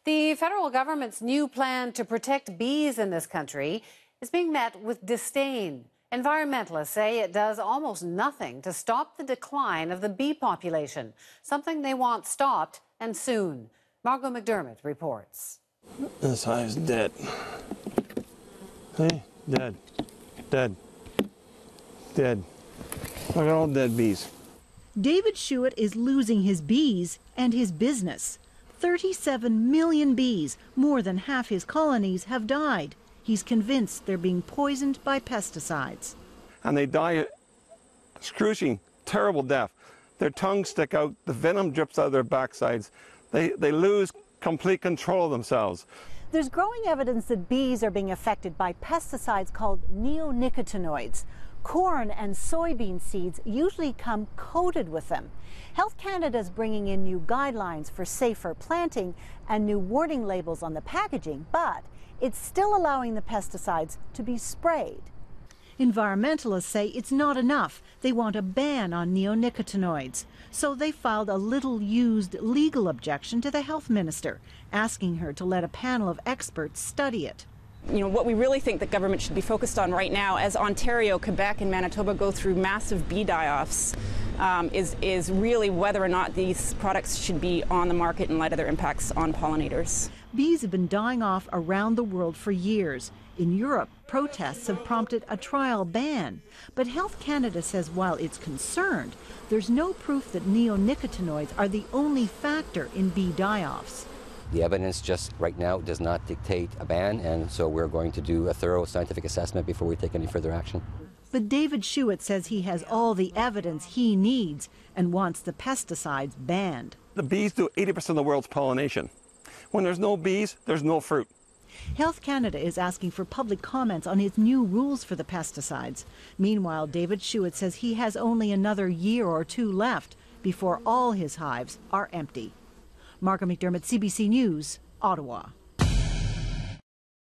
The federal government's new plan to protect bees in this country is being met with disdain. Environmentalists say it does almost nothing to stop the decline of the bee population, something they want stopped and soon. Margot McDermott reports. This hive's dead. Hey, dead, dead, dead. Look at all dead bees. David Schuett is losing his bees and his business. 37 million bees, more than half his colonies, have died. He's convinced they're being poisoned by pesticides. And they die excruciating, terrible death. Their tongues stick out, the venom drips out of their backsides. They lose complete control of themselves. There's growing evidence that bees are being affected by pesticides called neonicotinoids. Corn and soybean seeds usually come coated with them. Health Canada is bringing in new guidelines for safer planting and new warning labels on the packaging, but it's still allowing the pesticides to be sprayed. Environmentalists say it's not enough. They want a ban on neonicotinoids. So they filed a little-used legal objection to the health minister, asking her to let a panel of experts study it. You know, what we really think that government should be focused on right now, as Ontario, Quebec, and Manitoba go through massive bee die-offs, is really whether or not these products should be on the market in light of their impacts on pollinators. Bees have been dying off around the world for years. In Europe, protests have prompted a trial ban. But Health Canada says while it's concerned, there's no proof that neonicotinoids are the only factor in bee die-offs. The evidence just right now does not dictate a ban, and so we're going to do a thorough scientific assessment before we take any further action. But David Schuett says he has all the evidence he needs and wants the pesticides banned. The bees do 80% of the world's pollination. When there's no bees, there's no fruit. Health Canada is asking for public comments on its new rules for the pesticides. Meanwhile, David Schuett says he has only another year or two left before all his hives are empty. Margot McDermott, CBC News, Ottawa.